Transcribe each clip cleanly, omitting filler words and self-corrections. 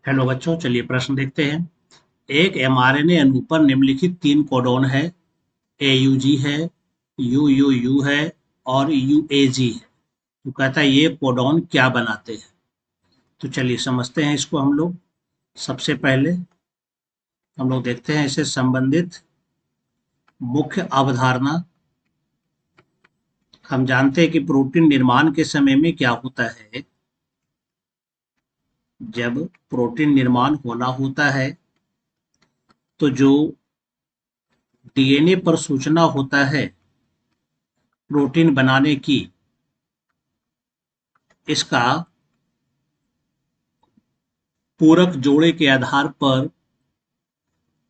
Hello बच्चों, चलिए प्रश्न देखते हैं। एक एमआरएनए अणु पर निम्नलिखित 3 कोडॉन है। एयूजी है, यूयूयू है और यूएजी है। तो कहता है ये कोडॉन क्या बनाते हैं। तो चलिए समझते हैं इसको हम लोग। सबसे पहले हम लोग देखते हैं इससे संबंधित मुख्य अवधारणा। हम जानते हैं कि प्रोटीन निर्माण के समय में क्या होता है। जब प्रोटीन निर्माण होना होता है तो जो डीएनए पर सूचना होता है प्रोटीन बनाने की, इसका पूरक जोड़े के आधार पर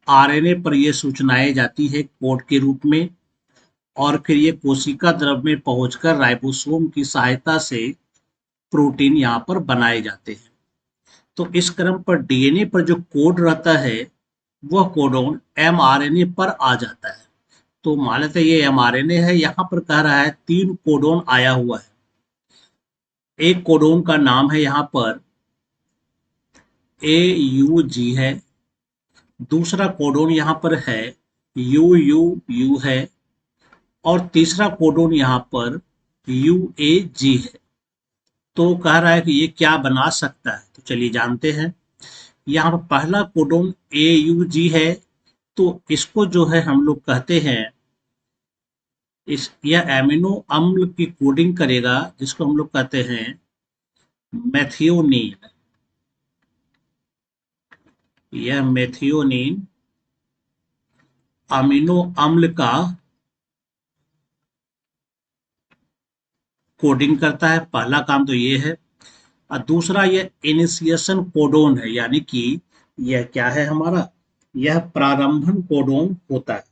आरएनए पर यह सूचनाएं जाती है कोड के रूप में, और फिर ये कोशिका द्रव में पहुंचकर राइबोसोम की सहायता से प्रोटीन यहाँ पर बनाए जाते हैं। तो इस क्रम पर डीएनए पर जो कोड रहता है वह कोडोन एमआरएनए पर आ जाता है। तो मान लेते हैं ये एमआरएनए है, यहाँ पर कह रहा है 3 कोडोन आया हुआ है। एक कोडोन का नाम है यहाँ पर AUG है, दूसरा कोडोन यहाँ पर है UUU है और तीसरा कोडोन यहाँ पर UAG है। तो कह रहा है कि ये क्या बना सकता है। तो चलिए जानते हैं। यहाँ पर पहला कोडोन AUG है, तो इसको जो है हम लोग कहते हैं, इस यह एमिनो अम्ल की कोडिंग करेगा जिसको हम लोग कहते हैं मेथियोनीन। यह मेथियोनीन अमीनो अम्ल का कोडिंग करता है। पहला काम तो ये है। और दूसरा यह इनिशिएशन कोडोन है, यानी कि यह क्या है हमारा, यह प्रारंभन कोडोन होता है।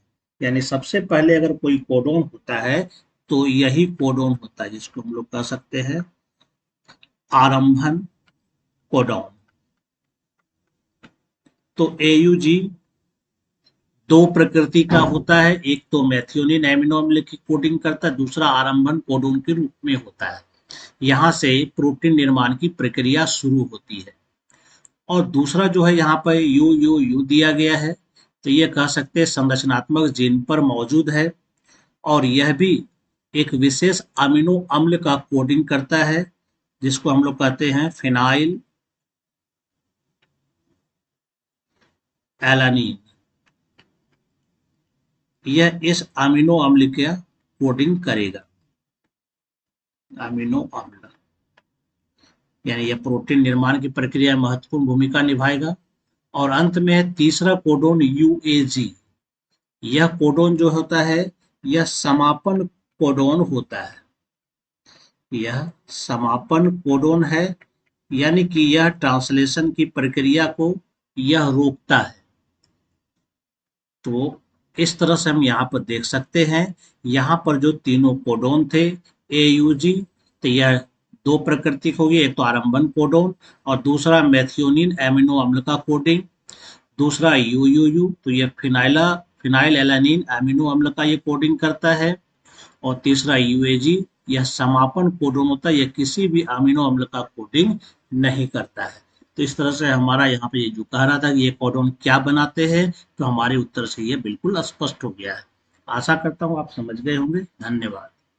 यानी सबसे पहले अगर कोई कोडोन होता है तो यही कोडोन होता है जिसको हम लोग कह सकते हैं आरंभन कोडोन। तो एयूजी दो प्रकृति का होता है, एक तो मेथियोनिन एमिनो अम्ल की कोडिंग करता है, दूसरा आरंभन कोडोन के रूप में होता है। यहाँ से प्रोटीन निर्माण की प्रक्रिया शुरू होती है। और दूसरा जो है यहाँ पर यू यू यू दिया गया है, तो ये कह सकते हैं संरचनात्मक जीन पर मौजूद है और यह भी एक विशेष अमीनो अम्ल का कोडिंग करता है जिसको हम लोग कहते हैं फिनाइल एलानीन। यह इस अमीनो अम्ल का कोडिंग करेगा। अमीनो अम्ल यानी यह प्रोटीन निर्माण की प्रक्रिया में महत्वपूर्ण भूमिका निभाएगा। और अंत में तीसरा कोडोन यूएजी। यह कोडोन जो होता है यह समापन कोडोन होता है। यह समापन कोडोन है, यानी कि यह ट्रांसलेशन की प्रक्रिया को यह रोकता है। तो इस तरह से हम यहाँ पर देख सकते हैं। यहाँ पर जो तीनों कोडोन थे AUG, तो यह दो प्रकृति होगी, एक तो आरंभन कोडोन और दूसरा मेथियोनिन एमिनो अम्ल का कोडिंग। दूसरा UUU, तो यह फिनाइल एलानिन एमिनो अम्ल का ये कोडिंग करता है। और तीसरा UAG, यह समापन कोडोन होता है, यह किसी भी अमीनो अम्ल का कोडिंग नहीं करता है। तो इस तरह से हमारा यहाँ पे ये जो कह रहा था कि ये कोडोन क्या बनाते हैं, तो हमारे उत्तर से ये बिल्कुल स्पष्ट हो गया है। आशा करता हूँ आप समझ गए होंगे। धन्यवाद।